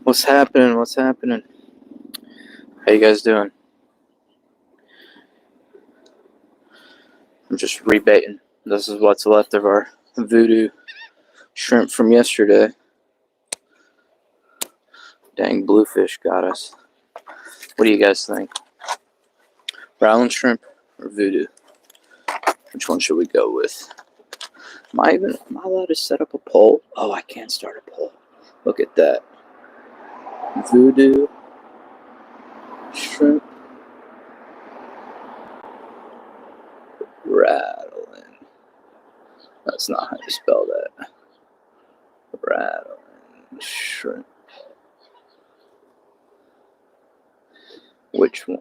What's happening? What's happening? How you guys doing? I'm just rebaiting. This is what's left of our voodoo shrimp from yesterday. Dang, bluefish got us. What do you guys think? Brown shrimp or voodoo? Which one should we go with? Am I allowed to set up a poll? Oh, I can't start a poll. Look at that. Voodoo shrimp rattling. That's not how you spell that. Rattling shrimp. Which one?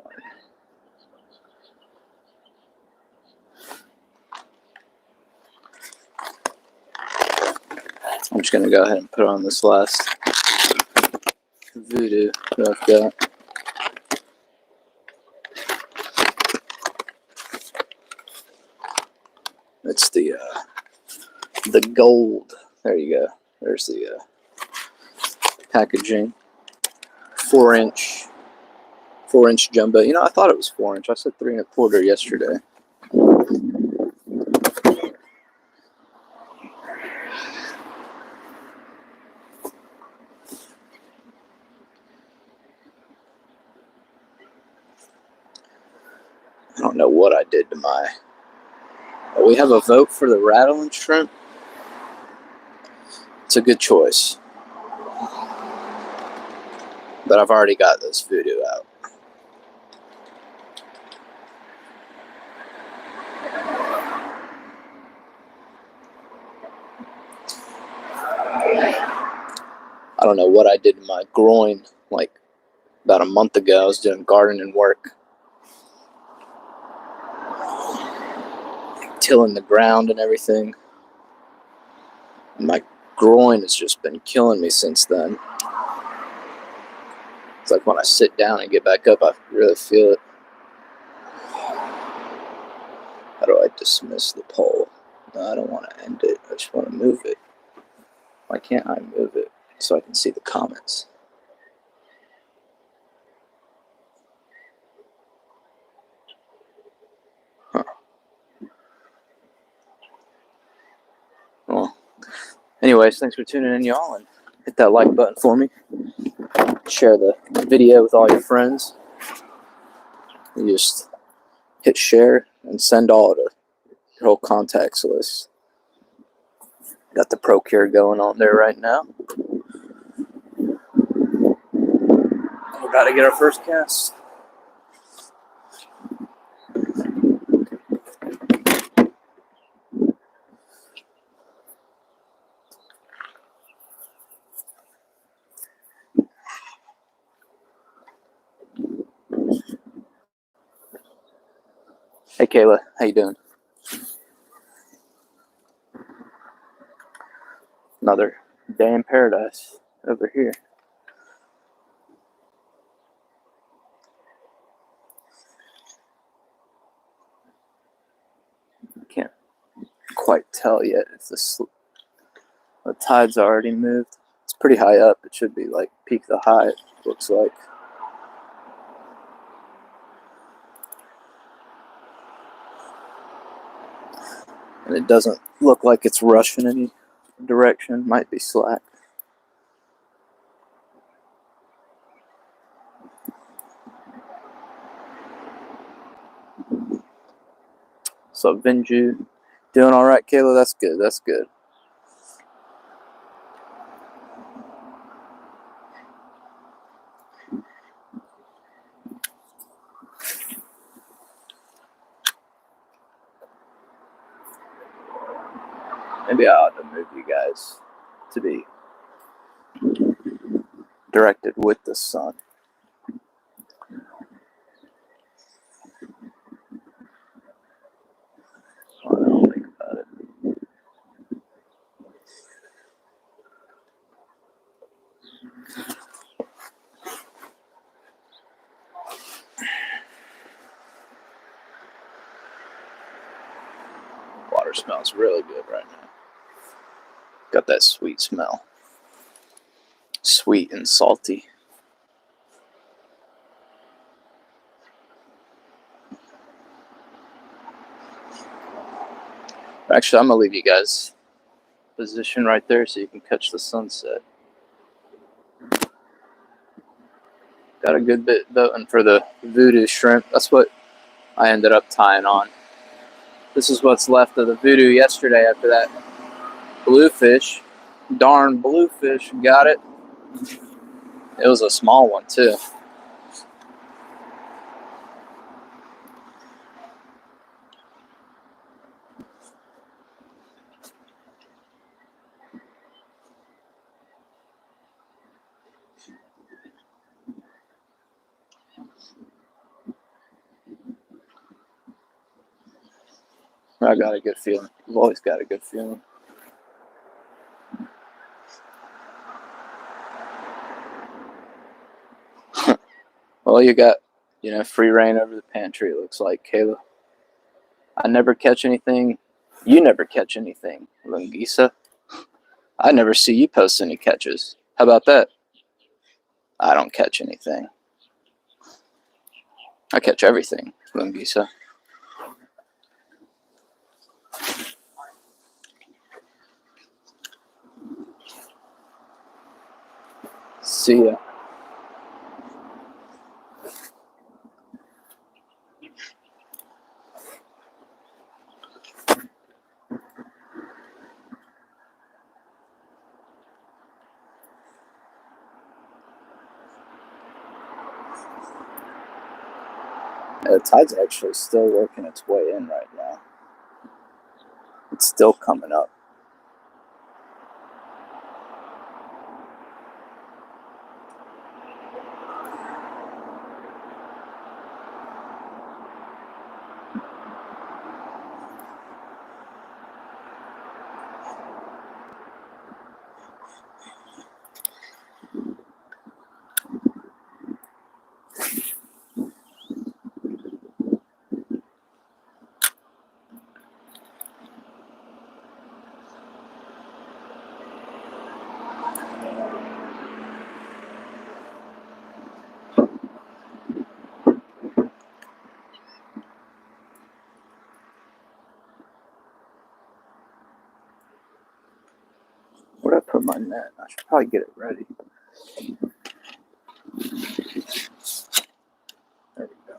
I'm just gonna go ahead and put on this last voodoo that I've got. It's the gold. There you go. There's the packaging. 4-inch jumbo. You know, I thought it was 4-inch. I said 3 1/4 yesterday. I don't know what I did to my. We have a vote for the rattling shrimp. It's a good choice. But I've already got this voodoo out. I don't know what I did to my groin like about a month ago. I was doing gardening work, tilling the ground and everything. And my groin has just been killing me since then. It's like when I sit down and get back up, I really feel it. How do I dismiss the poll? No, I don't want to end it. I just want to move it. Why can't I move it so I can see the comments? Huh. Well, anyways, thanks for tuning in, y'all, and hit that like button for me. Share the video with all your friends. You just hit share and send all to your whole contacts list. Got the Procure going on there right now. We're about to get our first cast. Hey Kayla, how you doing? Another day in paradise over here. Can't quite tell yet if the tide's already moved. It's pretty high up. It should be like peak the high, it looks like. And it doesn't look like it's rushing any direction. Might be slack. So Vinju, doing all right, Kayla? That's good. That's good. Maybe I ought to move you guys to be directed with the sun. I don't think about it. Water smells really good right now. Got that sweet smell. Sweet and salty. Actually, I'm going to leave you guys position right there so you can catch the sunset. Got a good bit boating for the voodoo shrimp. That's what I ended up tying on. This is what's left of the voodoo yesterday after that bluefish. Darn bluefish, got it. It was a small one too. I got a good feeling. I've always got a good feeling. Well, you got, free reign over the pantry, it looks like, Kayla. I never catch anything. You never catch anything, Lungisa. I never see you post any catches. How about that? I don't catch anything. I catch everything, Lungisa. See ya. The tide's actually still working its way in right now. It's still coming up. Where'd I put my net? I should probably get it ready. There we go.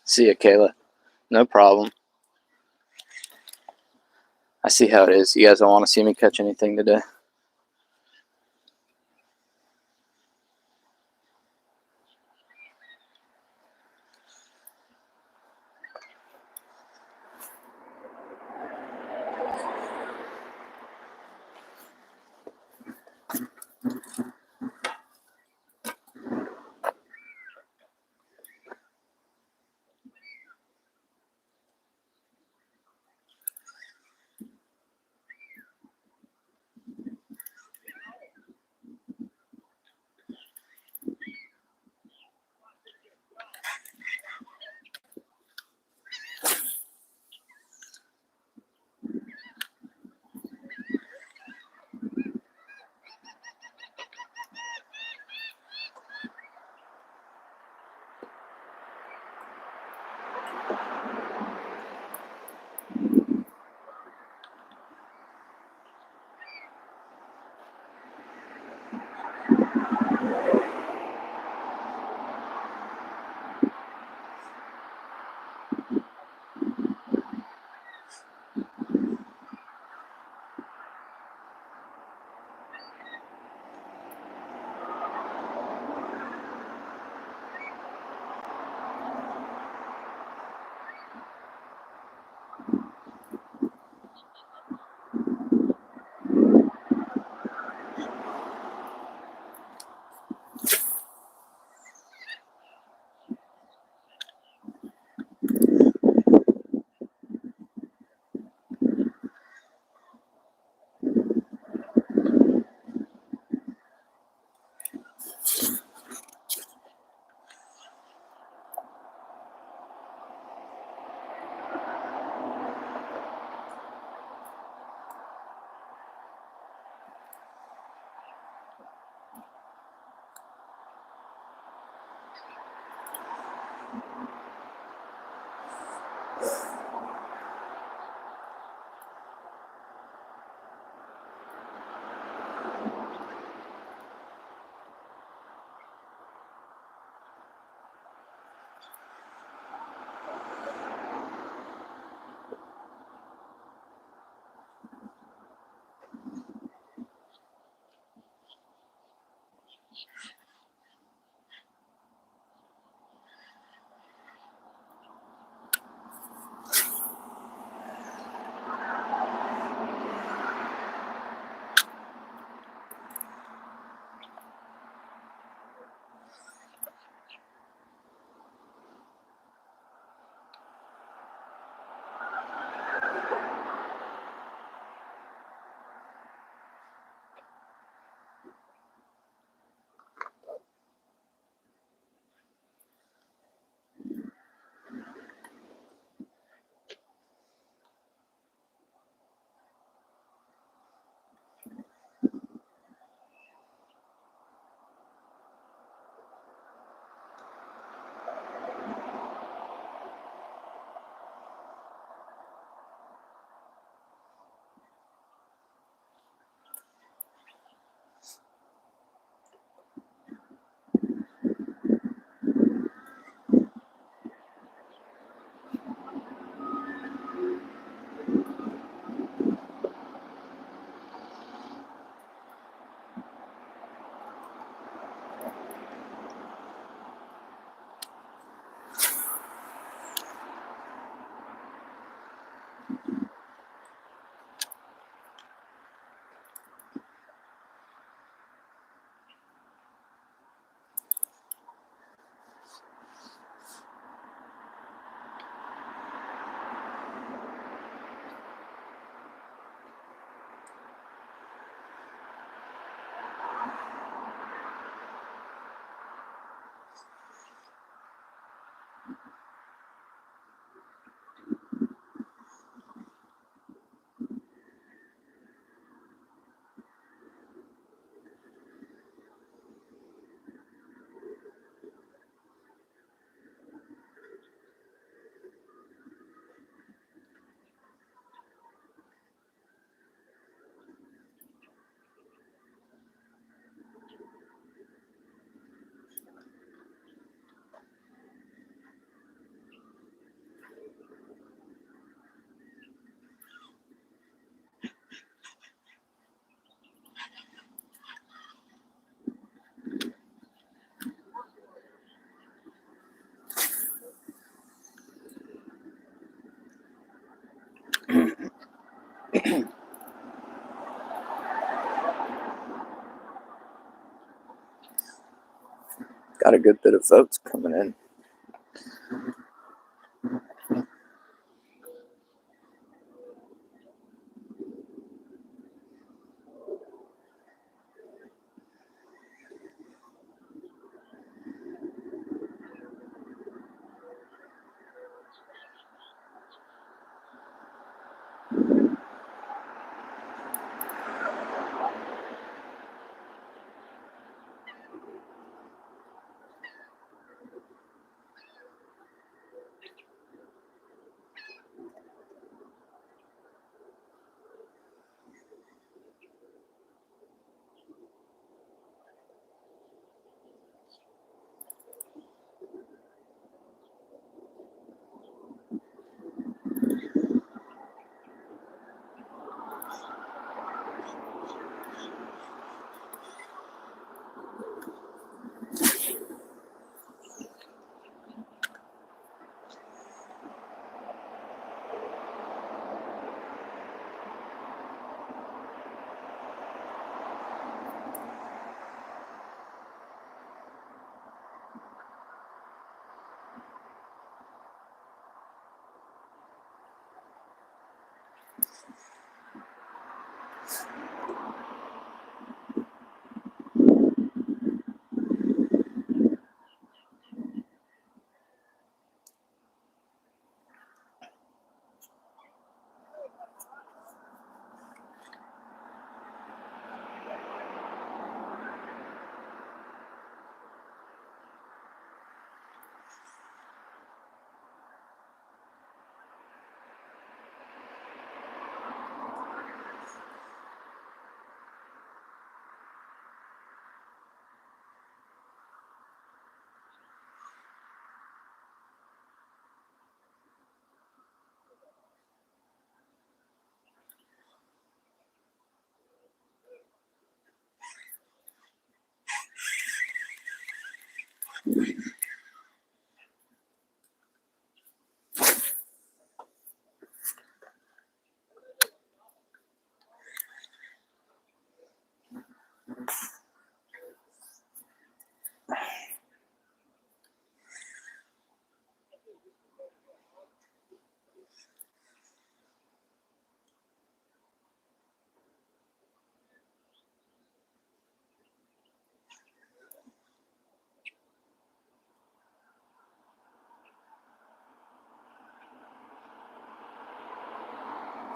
See ya, Kayla. No problem. I see how it is. You guys don't want to see me catch anything today. Got a good bit of votes coming in.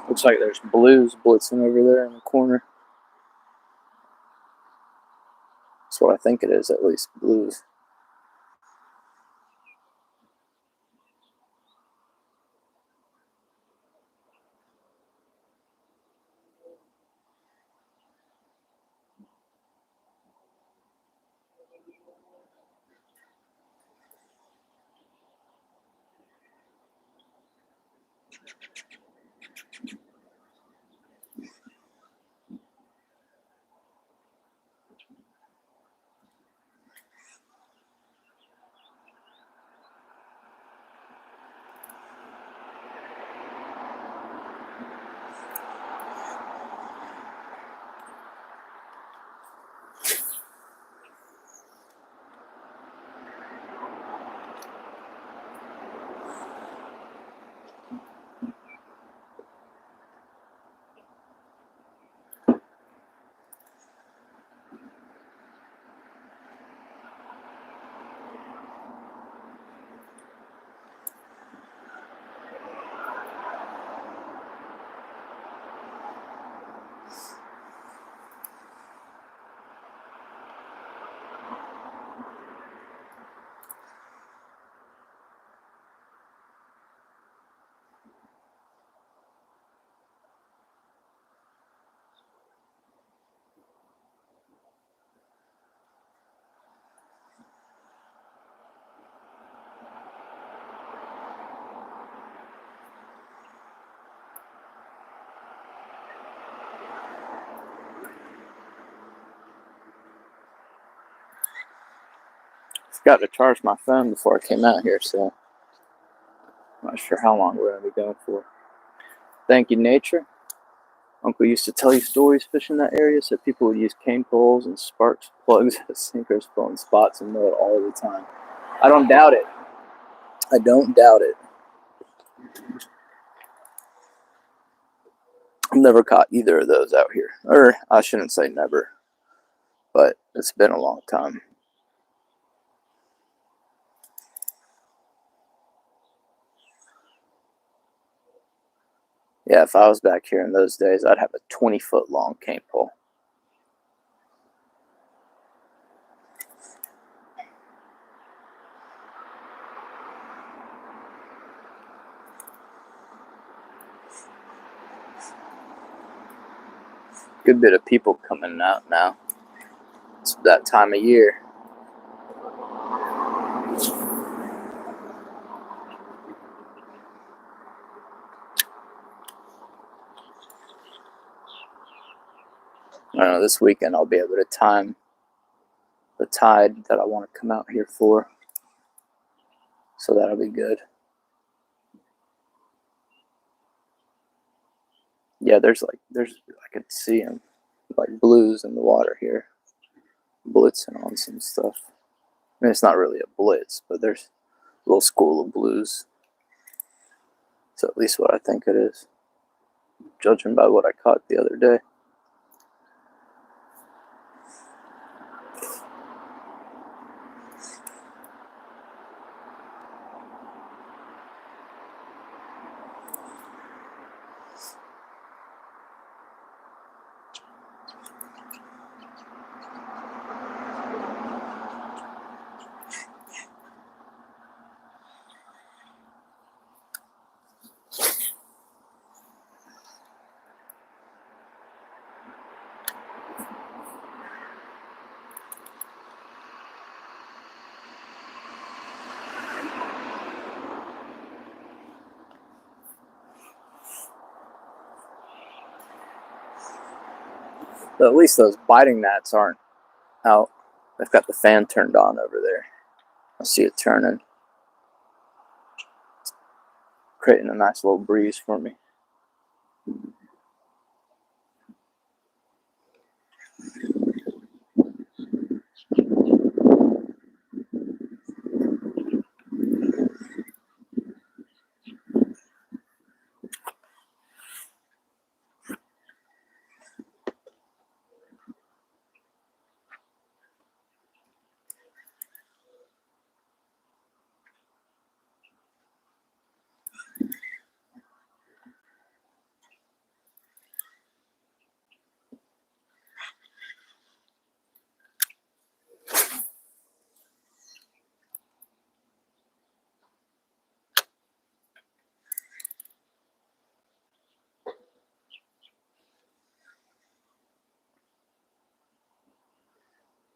Looks like there's blues blitzing over there in the corner. That's what I think it is, at least. Blues. Forgot to charge my phone before I came out here, so I'm not sure how long we're going to be going for. Thank you, nature. Uncle used to tell you stories fishing that area, so people would use cane poles and sparks plugs as sinkers, filling spots and know it all the time. I don't doubt it. I don't doubt it. I've never caught either of those out here. Or, I shouldn't say never, but it's been a long time. Yeah, if I was back here in those days, I'd have a 20-foot long cane pole. Good bit of people coming out now. It's that time of year. I don't know, this weekend I'll be able to time the tide that I want to come out here for. So that'll be good. Yeah, there's I could see them, like blues in the water here, blitzing on some stuff. I mean, it's not really a blitz, but there's a little school of blues. It's at least what I think it is, judging by what I caught the other day. But at least those biting gnats aren't out. They've got the fan turned on over there. I see it turning, creating a nice little breeze for me.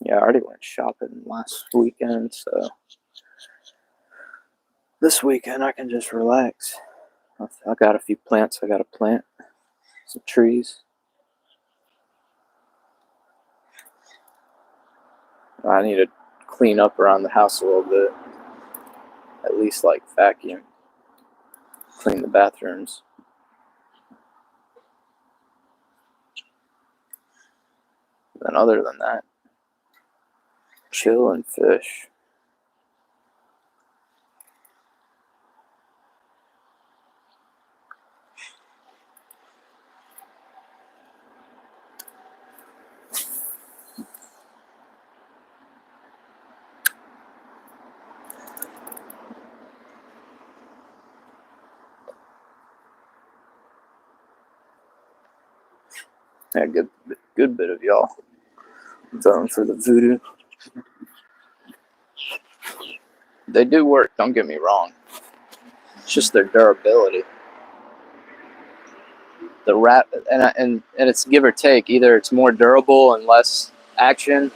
Yeah, I already went shopping last weekend, so this weekend I can just relax. I got a few plants I gotta plant, some trees. I need to clean up around the house a little bit, at least like vacuum, clean the bathrooms. And other than that, chill and fish. Yeah, good bit of y'all voting for the voodoo. They do work, don't get me wrong. It's just their durability. The rat and it's give or take. Either it's more durable and less action,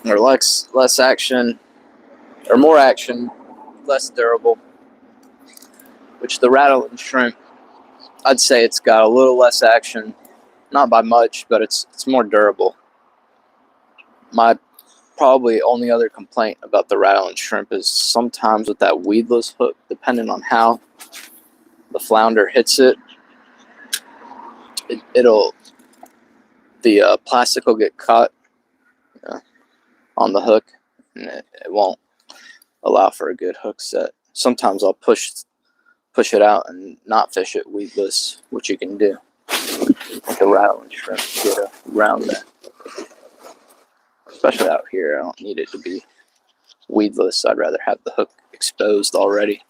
or less action, or more action, less durable. Which the rattle and shrimp, I'd say it's got a little less action, not by much, but it's more durable. My probably only other complaint about the rattle and shrimp is sometimes with that weedless hook, depending on how the flounder hits it, it'll the plastic will get caught on the hook, and it won't allow for a good hook set. Sometimes I'll push it out and not fish it weedless, which you can do. The rattle and shrimp get around that. Especially out here, I don't need it to be weedless. I'd rather have the hook exposed already.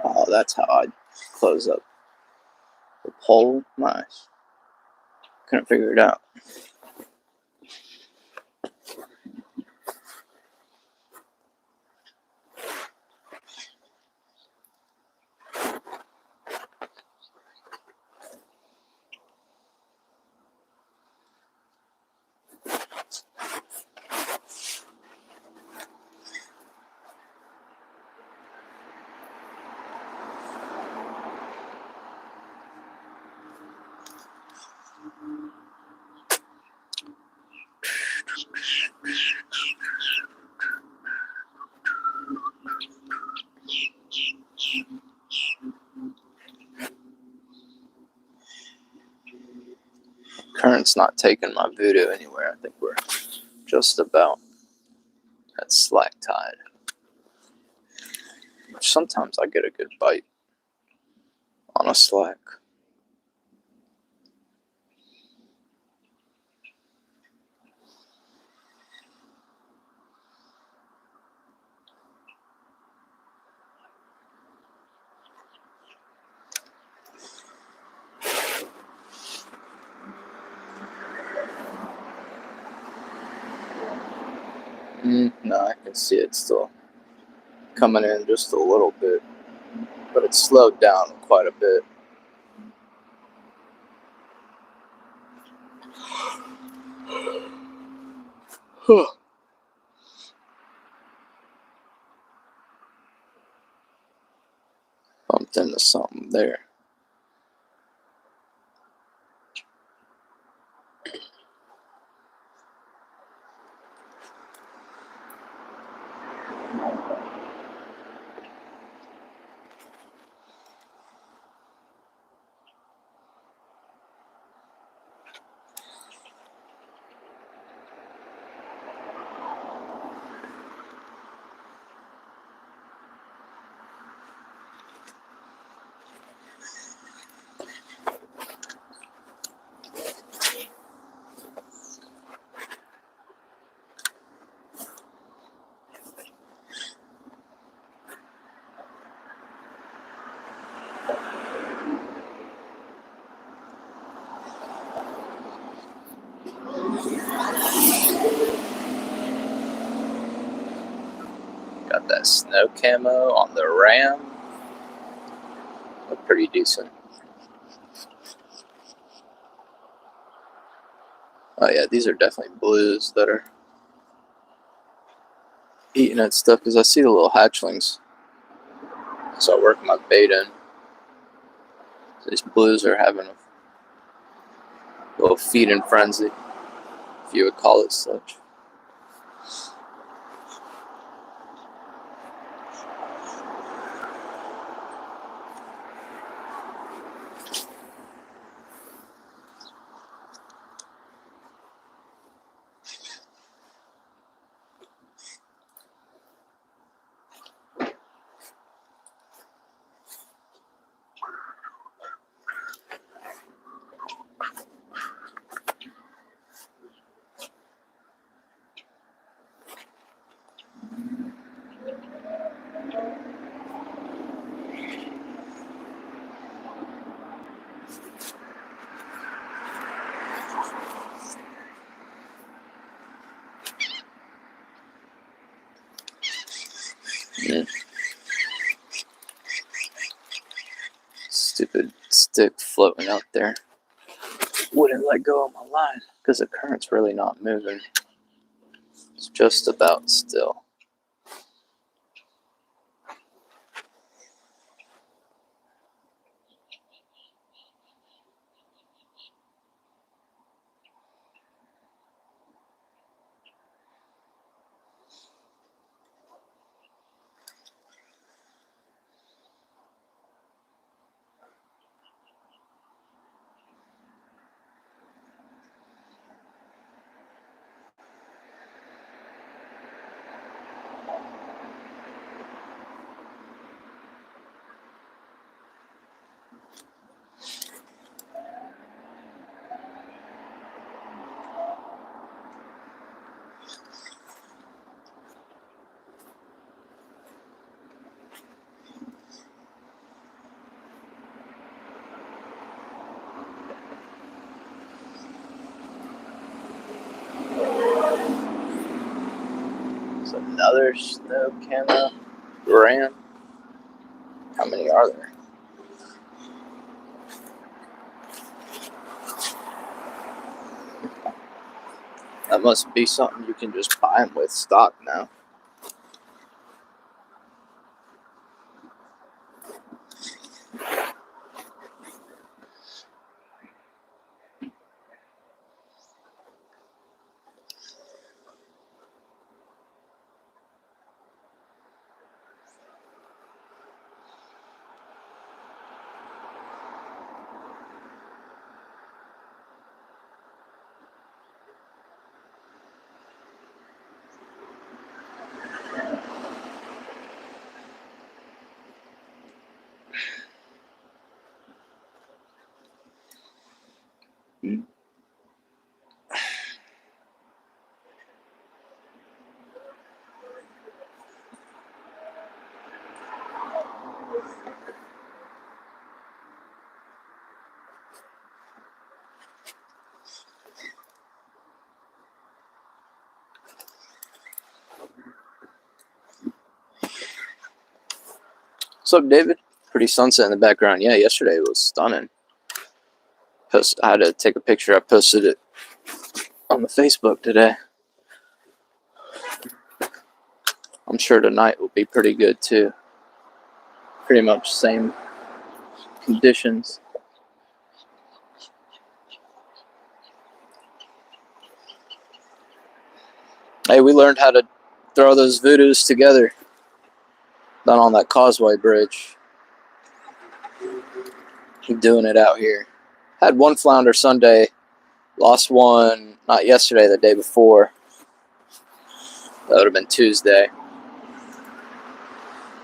Oh, that's how I'd close up the pole. Nice. Couldn't figure it out. Current's not taking my voodoo anywhere. I think we're just about at slack tide. Sometimes I get a good bite on a slack. No, I can see it still coming in just a little bit, but it's slowed down quite a bit. Bumped into something there. Got that snow camo on the ram. Look pretty decent. Oh yeah, these are definitely blues that are eating at stuff, because I see the little hatchlings. So I work my bait in. These blues are having a little feeding frenzy, if you would call it such. Stupid stick floating out there. Wouldn't let go of my line because the current's really not moving. It's just about still. There's another snow camo ram. How many are there? That must be something you can just buy them with stock now. What's up, David? Pretty sunset in the background. Yeah, yesterday was stunning. I had to take a picture. I posted it on the Facebook today. I'm sure tonight will be pretty good too. Pretty much same conditions. Hey, we learned how to throw those voodoos together down on that causeway bridge. We're doing it out here. Had one flounder Sunday, lost one not yesterday, the day before. That would have been Tuesday.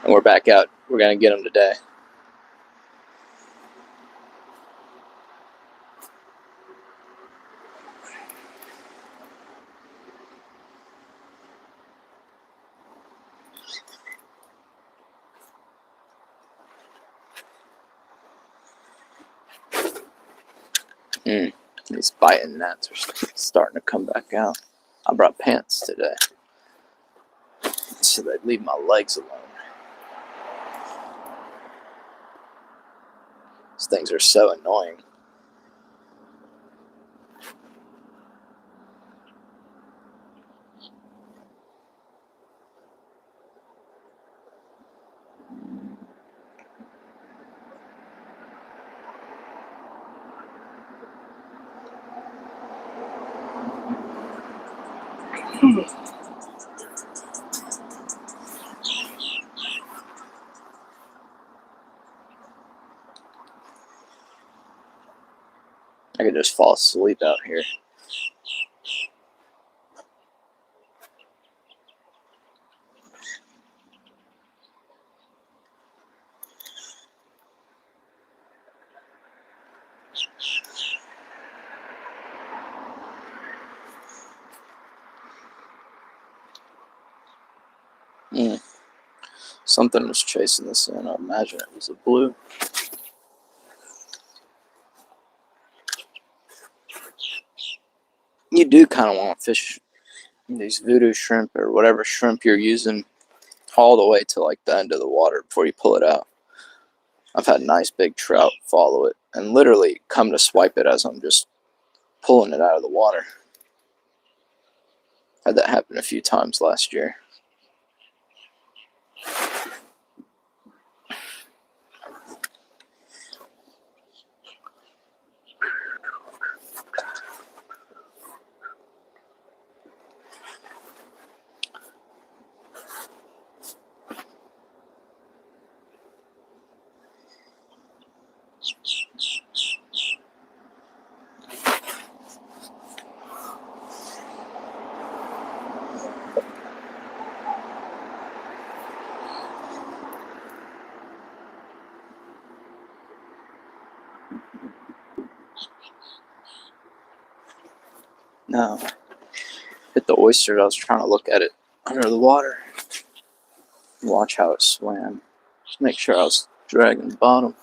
And we're back out. We're going to get them today. These biting gnats are starting to come back out. I brought pants today so they'd leave my legs alone. These things are so annoying. I could just fall asleep out here. Something was chasing this in. I imagine it was a blue. You do kind of want to fish these voodoo shrimp or whatever shrimp you're using all the way to like the end of the water before you pull it out. I've had nice big trout follow it and literally come to swipe it as I'm just pulling it out of the water. Had that happen a few times last year. No. Hit the oyster. I was trying to look at it under the water. Watch how it swam. Just make sure I was dragging the bottom.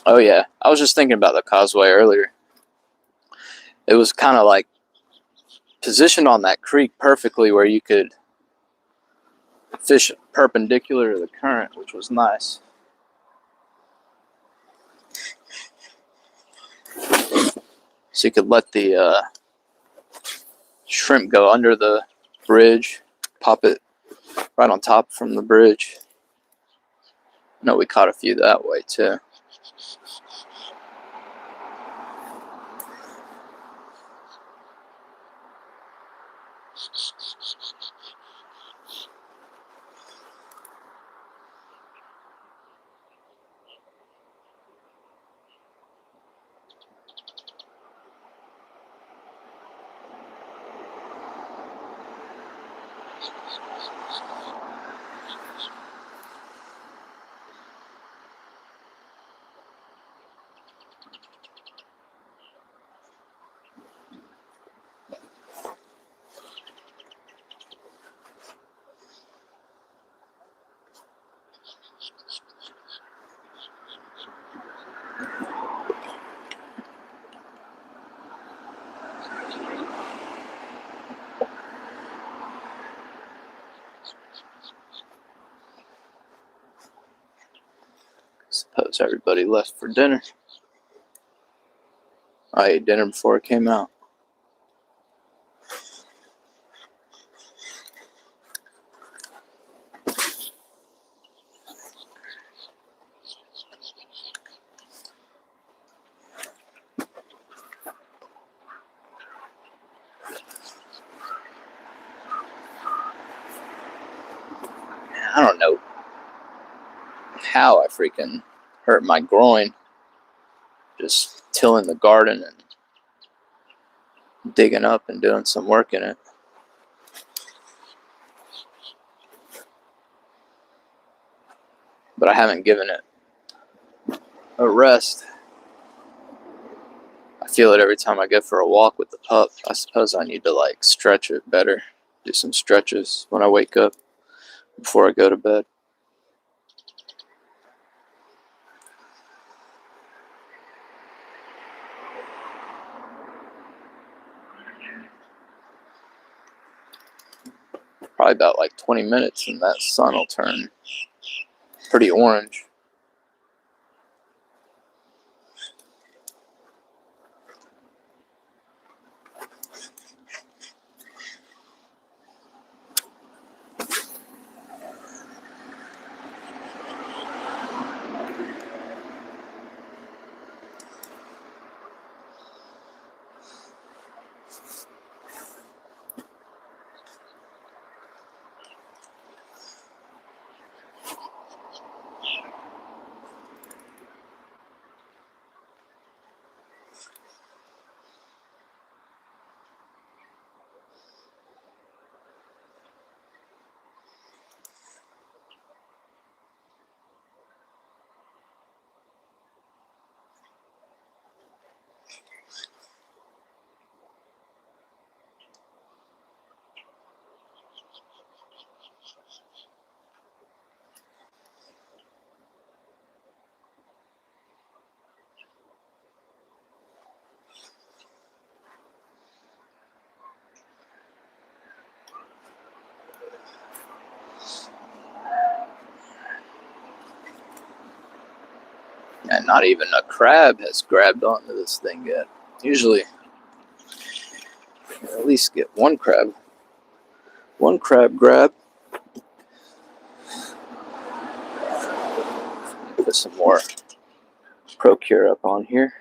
Oh yeah, I was just thinking about the causeway earlier. It was kind of like positioned on that creek perfectly where you could fish perpendicular to the current, which was nice. So you could let the shrimp go under the bridge, pop it right on top from the bridge. I know we caught a few that way too. Suppose everybody left for dinner. I ate dinner before it came out. I don't know how I freaking hurt my groin just tilling the garden and digging up and doing some work in it. But I haven't given it a rest. I feel it every time I go for a walk with the pup. I suppose I need to like stretch it better. Do some stretches when I wake up before I go to bed. Probably about like 20 minutes and that sun will turn pretty orange. And not even a crab has grabbed onto this thing yet. Usually, at least get one crab grab. Put some more Procure up on here.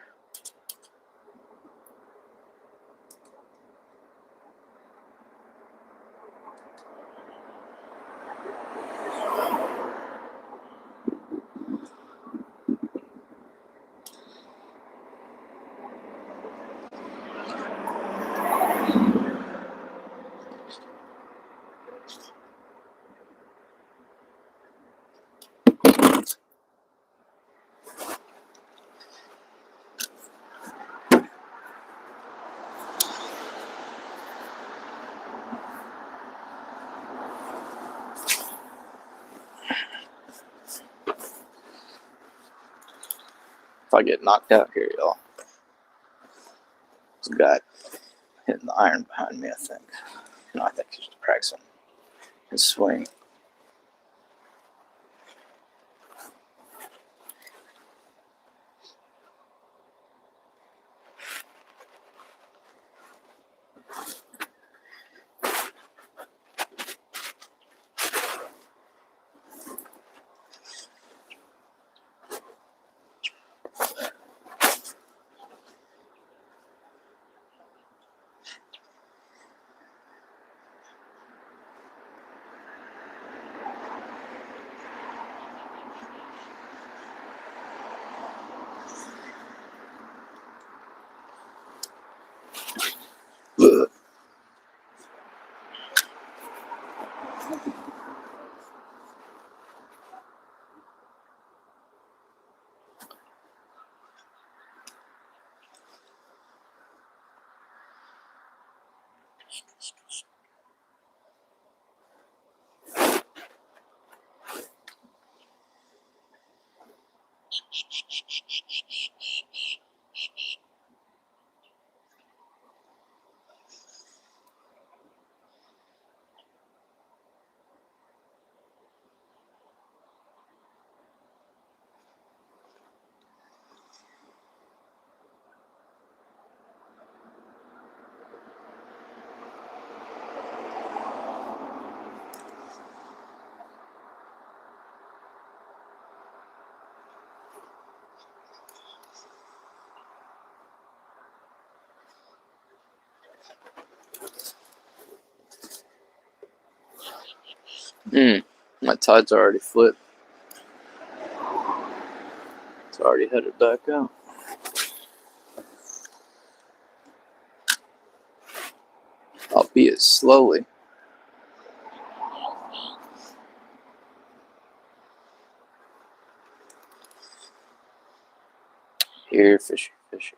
If I get knocked out here, y'all. There's a guy hitting the iron behind me, I think. No, I think he's just practicing his swing. My tide's already flipped. It's already headed back out. Albeit slowly. Here, fishy, fishy.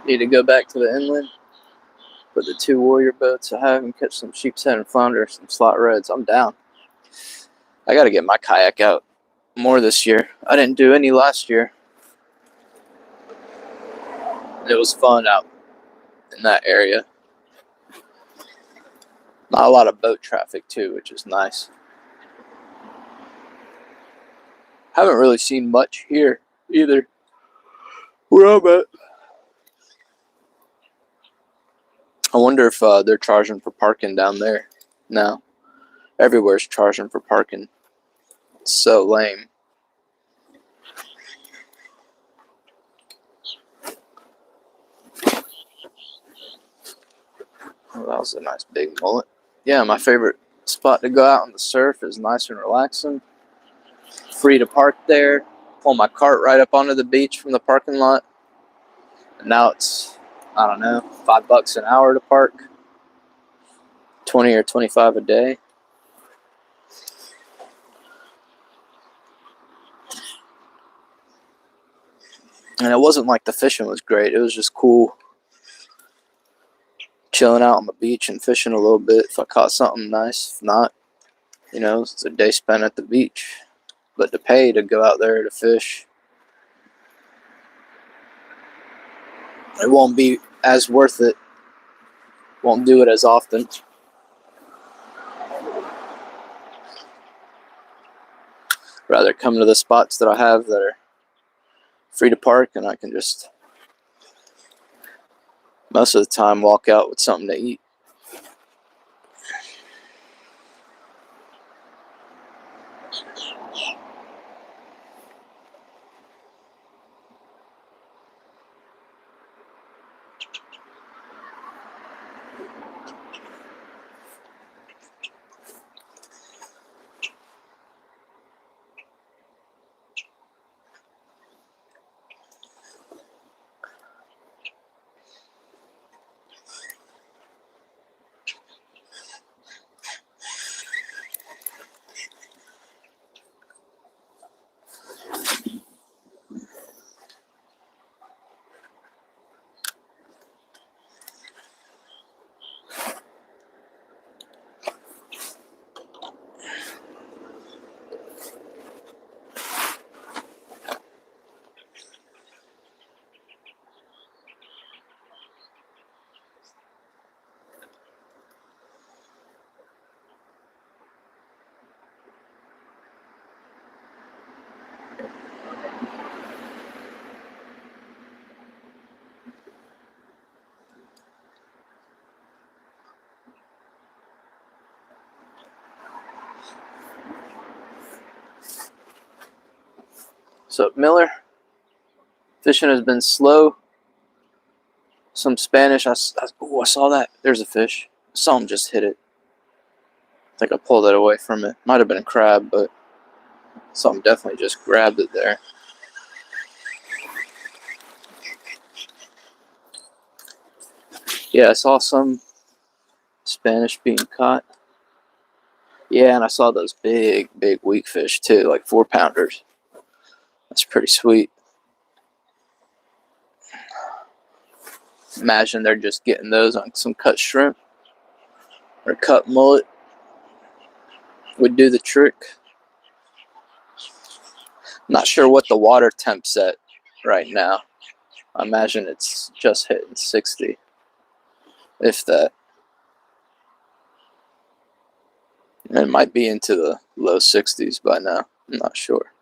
Need to go back to the inlet, put the 2 warrior boats I have, and catch some sheepshead and flounder, some slot reds. I'm down. I gotta get my kayak out more this year. I didn't do any last year. It was fun out in that area. Not a lot of boat traffic too, which is nice. Haven't really seen much here either. Where I'm at. I wonder if they're charging for parking down there now. Everywhere's charging for parking. It's so lame. Oh, that was a nice big mullet. Yeah, my favorite spot to go out on the surf is nice and relaxing. Free to park there. Pull my cart right up onto the beach from the parking lot. And now it's, I don't know, $5 an hour to park. 20 or 25 a day. And it wasn't like the fishing was great. It was just cool chilling out on the beach and fishing a little bit if I caught something nice. If not, it's a day spent at the beach. But to pay to go out there to fish, it won't be as worth it. Won't do it as often. Rather come to the spots that I have that are free to park, and I can just most of the time walk out with something to eat. What's up, Miller? Fishing has been slow. Some Spanish. I saw that. There's a fish. Something just hit it. I think I pulled it away from it. Might have been a crab, but something definitely just grabbed it there. Yeah, I saw some Spanish being caught. Yeah, and I saw those big weak fish too, like 4-pounders. That's pretty sweet. Imagine they're just getting those on some cut shrimp or cut mullet. Would do the trick. Not sure what the water temp's at right now. I imagine it's just hitting 60, if that. And it might be into the low 60s by now. I'm not sure.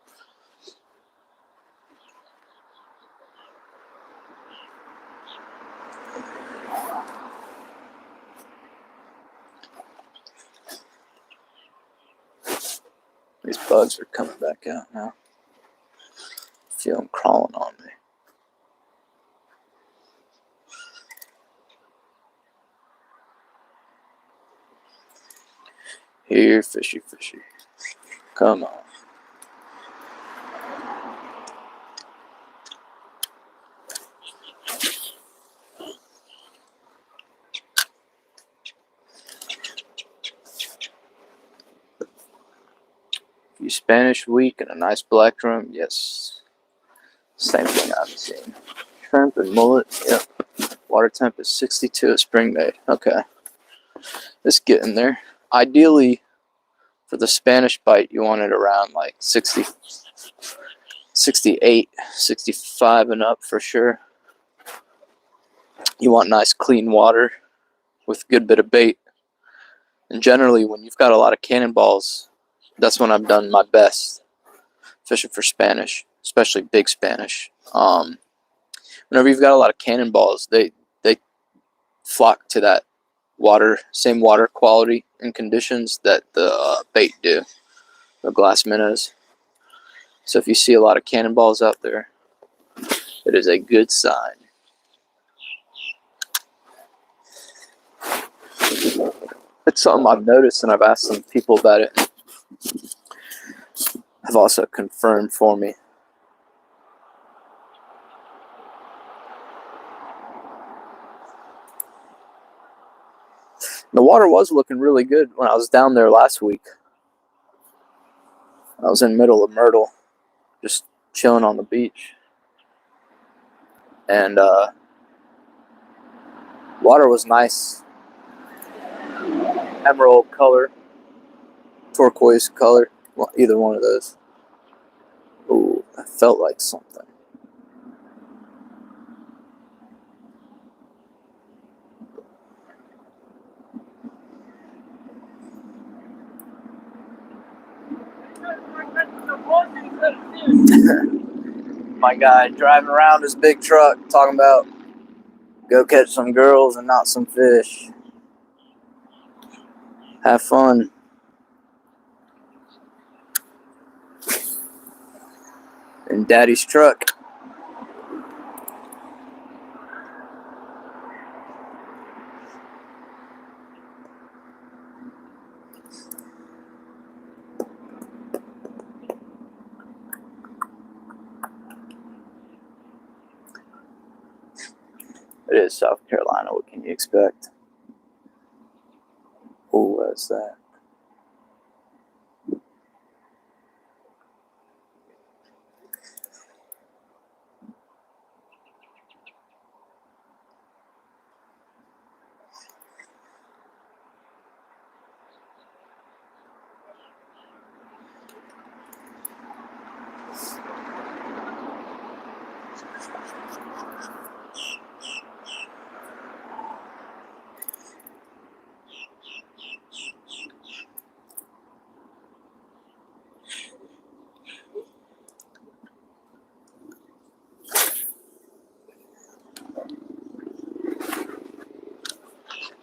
These bugs are coming back out now. I feel them crawling on me. Here, fishy. Come on. You Spanish week and a nice black drum, yes. Same thing I've seen. Shrimp and mullet, yep. Water temp is 62 at Spring Bay. Okay. It's getting there. Ideally, for the Spanish bite, you want it around like 60, 68, 65 and up for sure. You want nice clean water with a good bit of bait. And generally, when you've got a lot of cannonballs, that's when I've done my best fishing for Spanish, especially big Spanish. Whenever you've got a lot of cannonballs, they flock to that water, same water quality and conditions that the bait do, the glass minnows. So if you see a lot of cannonballs out there, it is a good sign. It's something I've noticed, and I've asked some people about it. Have also confirmed for me. The water was looking really good when I was down there last week. I was in the middle of Myrtle, just chilling on the beach. And water was nice. Emerald color, turquoise color, well, either one of those. Ooh, that felt like something. My guy driving around his big truck talking about go catch some girls and not some fish. Have fun. In Daddy's truck. It is South Carolina. What can you expect? Oh, what's that?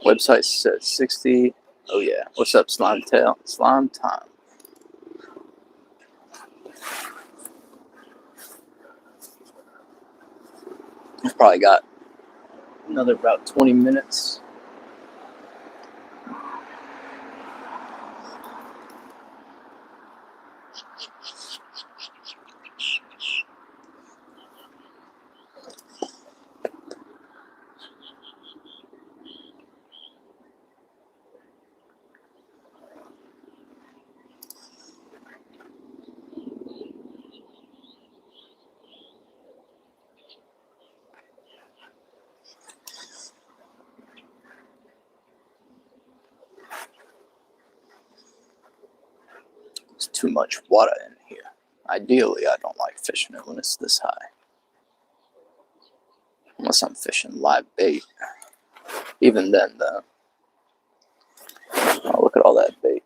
Website says 60. Oh yeah. What's up, Slime Tail? Slime time. I've probably got another about 20 minutes. There's too much water in here. Ideally, I don't like fishing it when it's this high. Unless I'm fishing live bait. Even then, though. Oh, look at all that bait.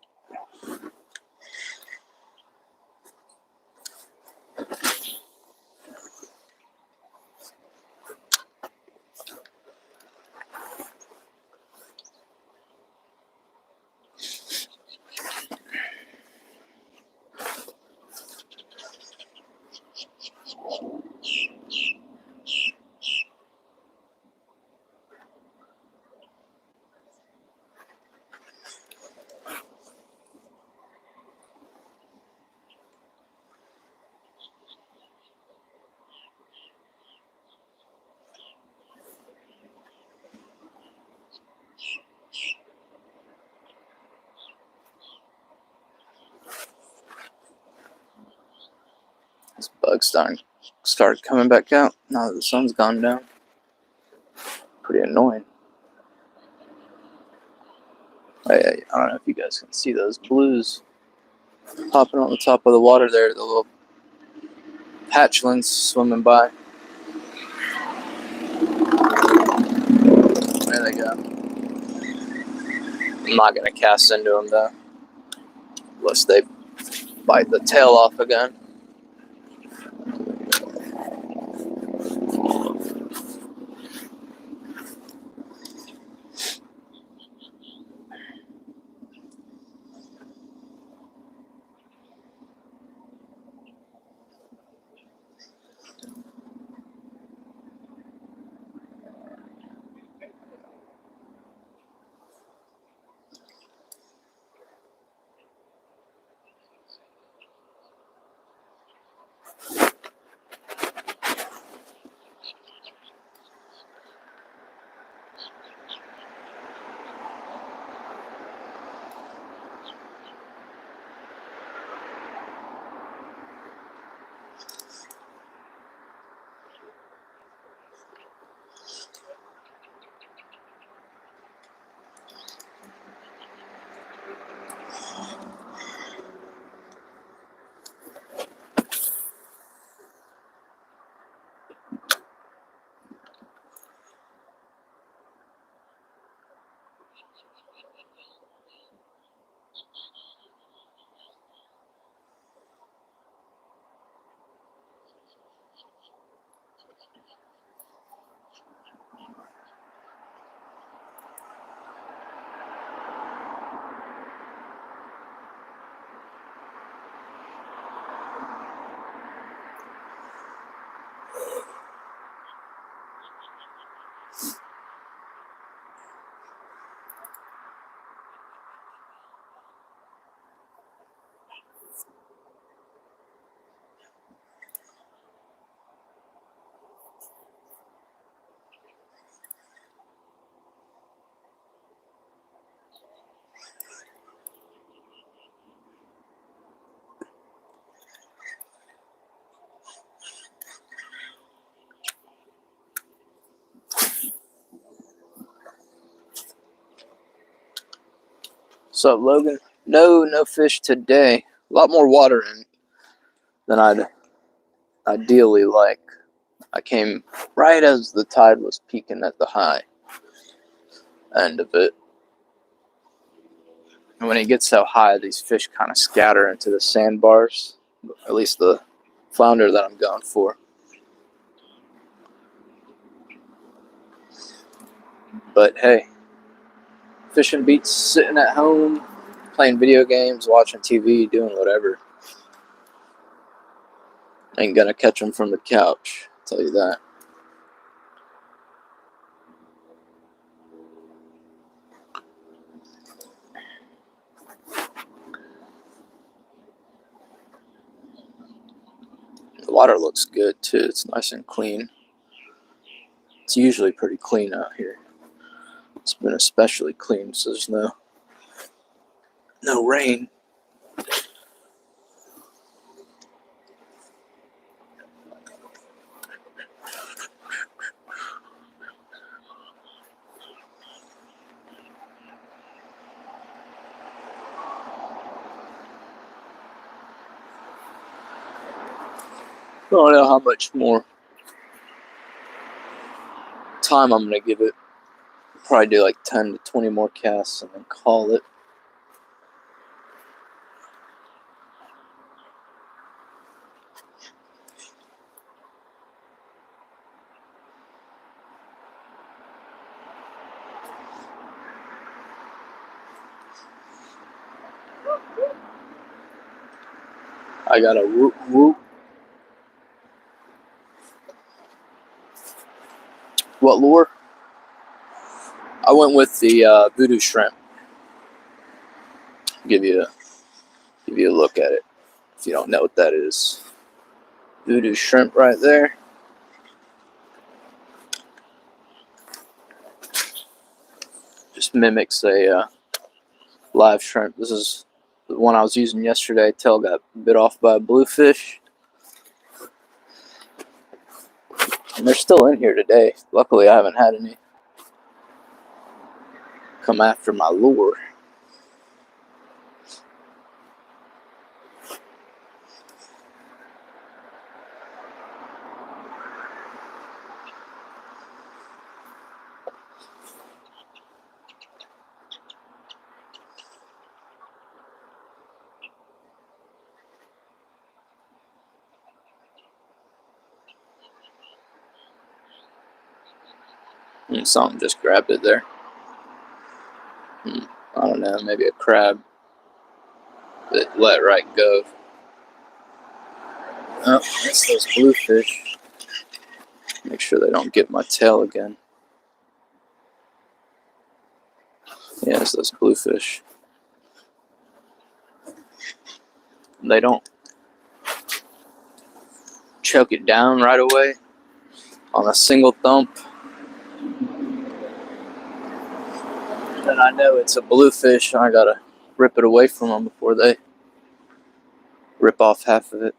This bug's started coming back out now that the sun's gone down. Pretty annoying. I don't know if you guys can see those blues popping on the top of the water there. The little hatchlings swimming by. There they go. I'm not going to cast into them though. Unless they bite the tail off again. What's up, Logan? No fish today. A lot more water in than I'd ideally like. I came right as the tide was peaking at the high end of it. And when it gets so high, these fish kind of scatter into the sandbars. At least the flounder that I'm going for. But hey, fishing beats sitting at home, playing video games, watching TV, doing whatever. Ain't gonna catch them from the couch, I'll tell you that. water looks good too. It's nice and clean. It's usually pretty clean out here. It's been especially clean, so there's no rain. I don't know how much more time I'm going to give it. Probably do like 10 to 20 more casts and then call it. I got a whoop whoop. What lure? I went with the voodoo shrimp. Give you a look at it if you don't know what that is. Voodoo shrimp right there. Just mimics a live shrimp. This is the one I was using yesterday. Tail got bit off by a bluefish. And they're still in here today. Luckily, I haven't had any come after my lure. Something just grabbed it there. I don't know, maybe a crab that let right go. Oh, that's those bluefish. Make sure they don't get my tail again. Yeah, it's those bluefish. They don't choke it down right away on a single thump. Then I know it's a bluefish, and I gotta rip it away from them before they rip off half of it.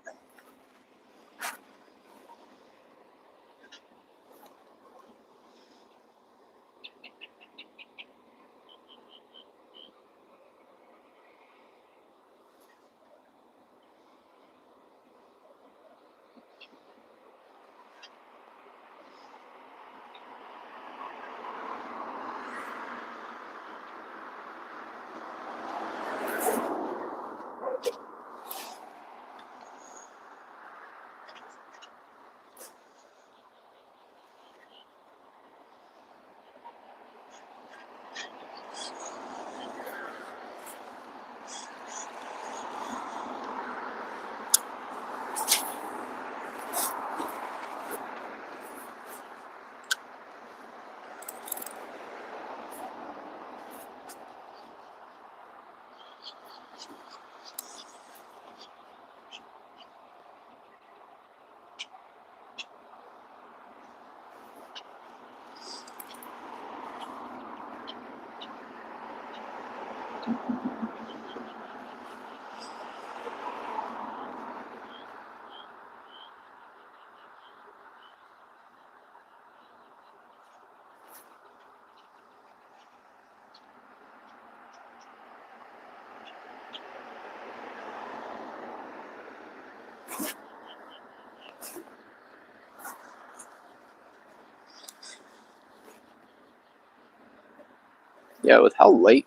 Yeah, with how late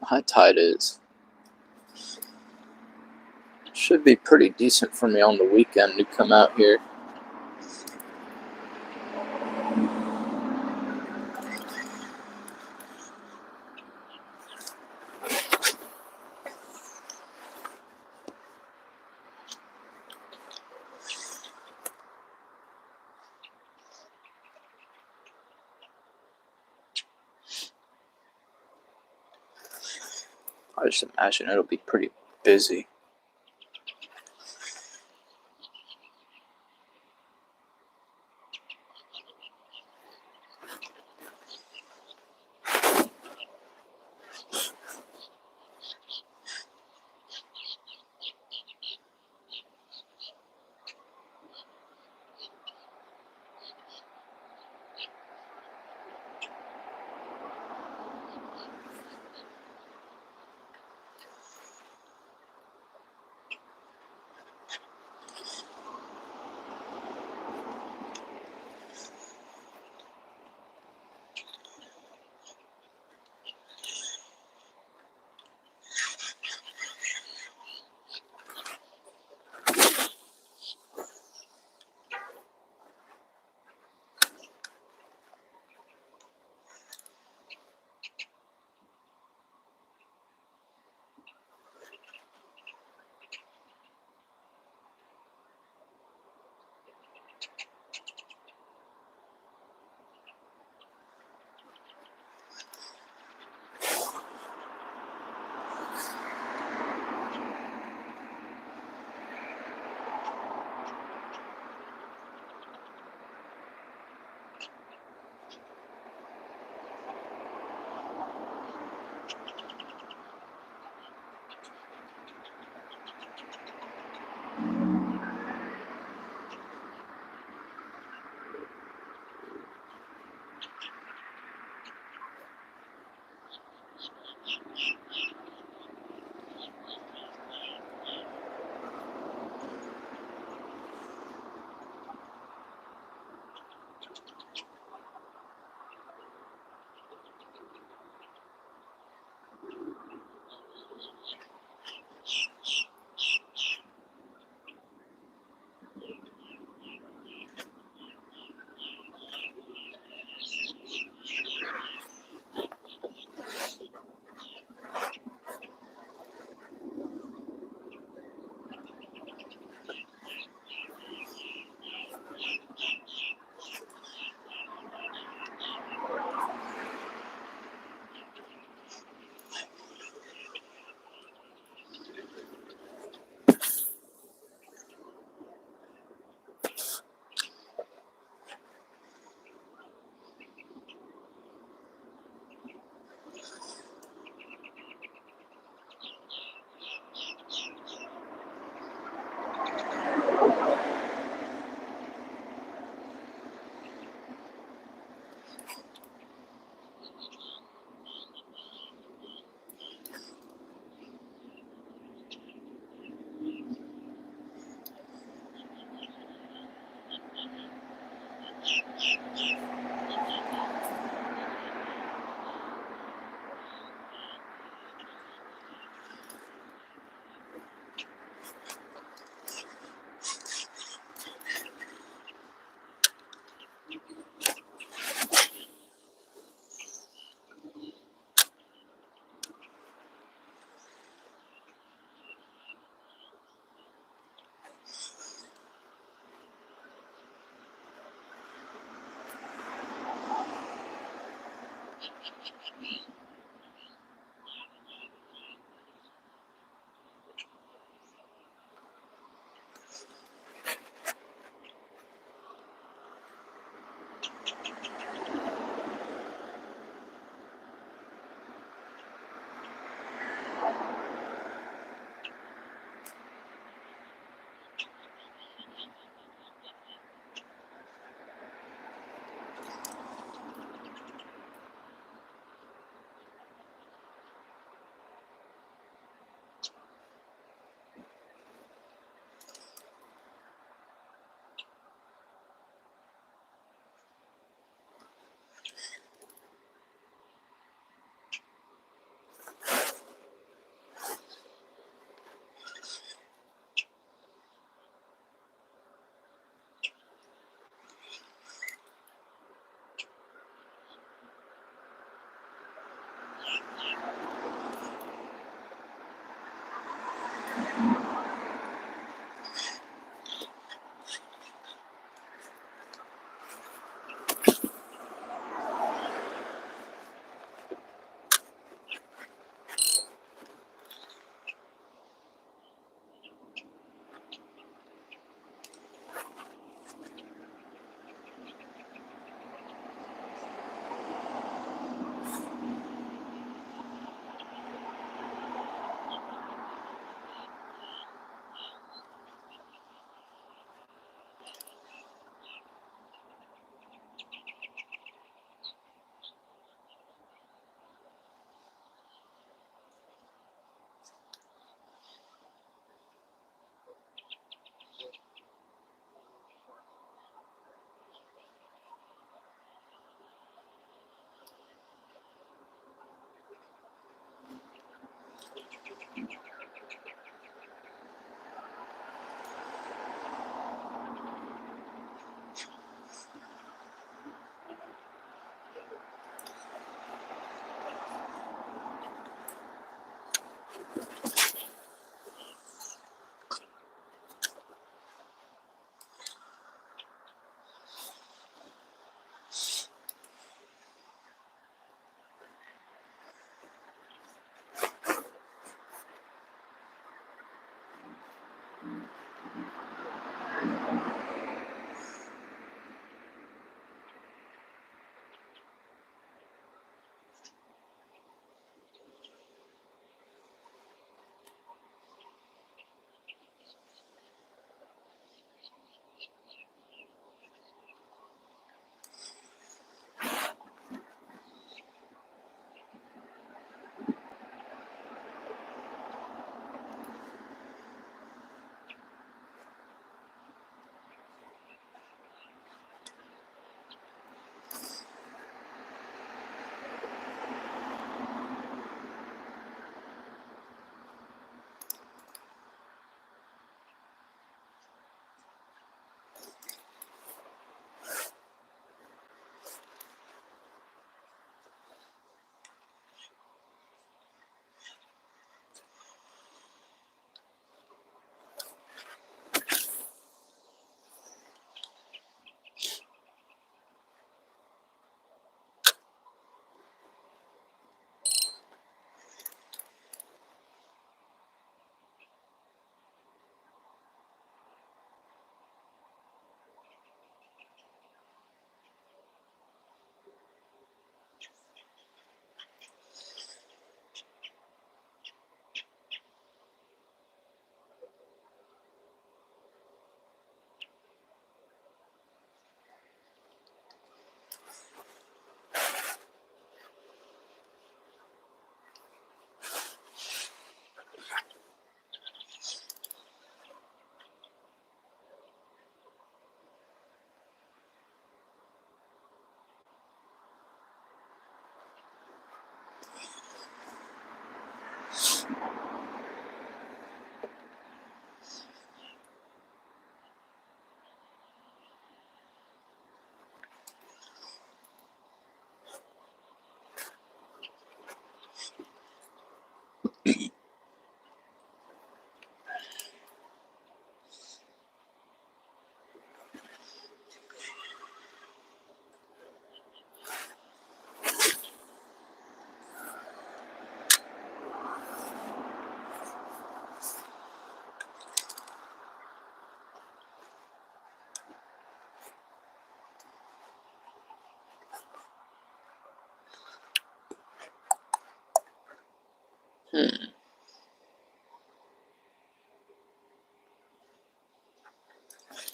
high tide is, should be pretty decent for me on the weekend to come out here. I just imagine it'll be pretty busy.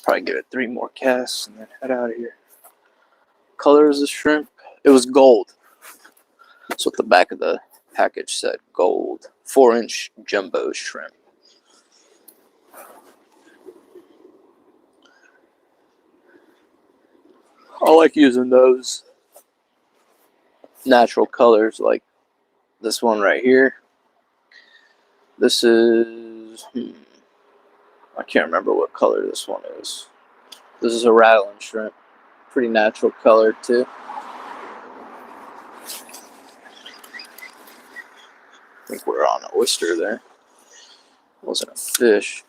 Probably give it 3 more casts and then head out of here. Color is the shrimp. It was gold. That's what the back of the package said. Gold. 4-inch jumbo shrimp. I like using those natural colors like this one right here. This is... I can't remember what color this one is. This is a rattling shrimp. Pretty natural color too. I think we're on an oyster there. Wasn't a fish.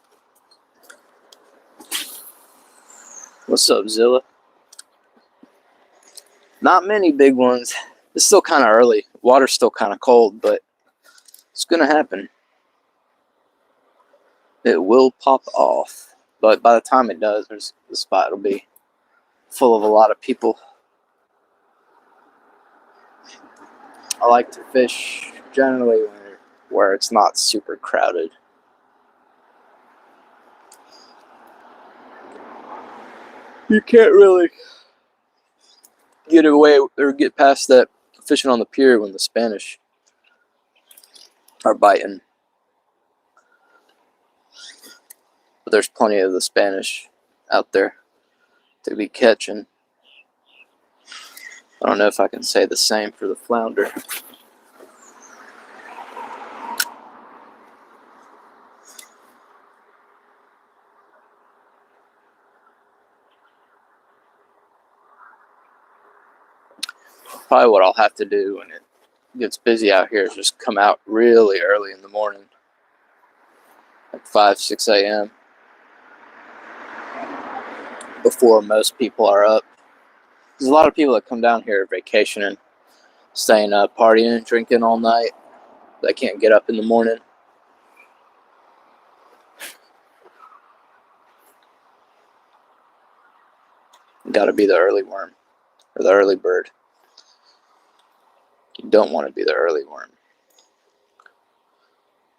What's up, Zilla? Not many big ones. It's still kind of early. Water's still kind of cold, but it's going to happen. It will pop off. But by the time it does, the spot will be full of a lot of people. I like to fish generally where it's not super crowded. You can't really get away or get past that fishing on the pier when the Spanish are biting. But there's plenty of the Spanish out there to be catching. I don't know if I can say the same for the flounder. Probably what I'll have to do when it gets busy out here is just come out really early in the morning, like 5, 6 a.m. before most people are up. There's a lot of people that come down here vacationing, staying up, partying, drinking all night. They can't get up in the morning. You gotta be the early worm or the early bird. You don't want to be the early worm.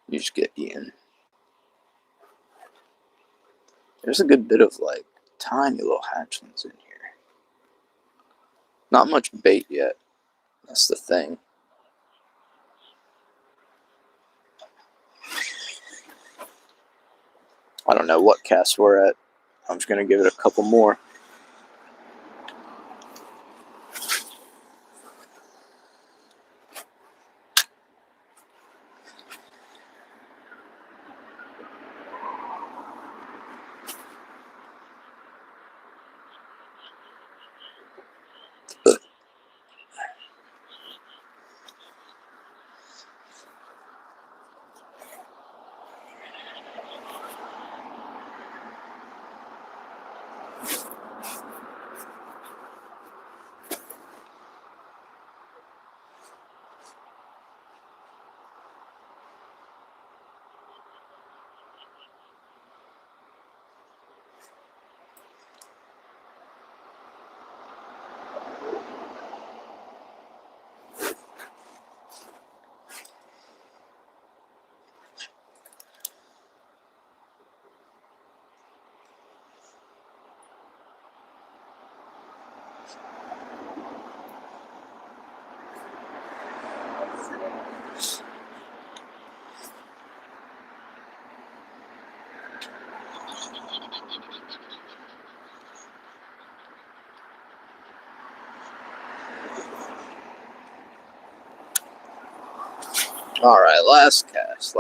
You just get eaten. There's a good bit of like tiny little hatchlings in here. Not much bait yet. That's the thing. I don't know what cast we're at. I'm just going to give it a couple more. Alright, last cast.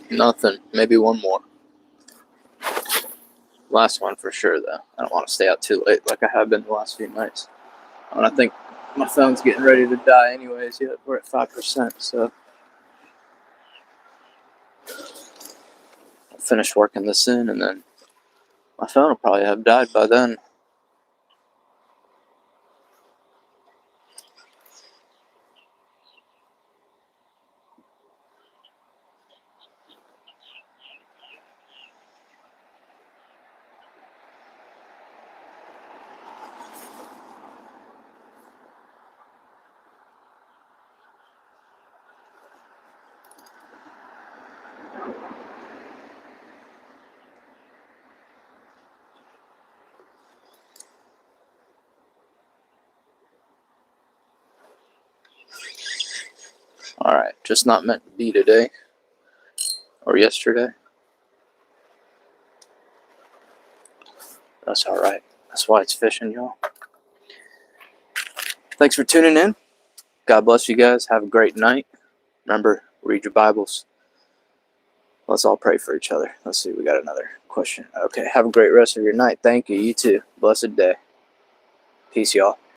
Nothing. Maybe one more. Last one for sure, though. I don't want to stay out too late like I have been the last few nights. And I think my phone's getting ready to die anyways. Yet we're at 5%, so I'll finish working this in and then My phone will probably have died by then. Alright, just not meant to be today. Or yesterday. That's alright. That's why it's fishing, y'all. Thanks for tuning in. God bless you guys. Have a great night. Remember, read your Bibles. Let's all pray for each other. Let's see, we got another question. Okay, have a great rest of your night. Thank you. You too. Blessed day. Peace, y'all.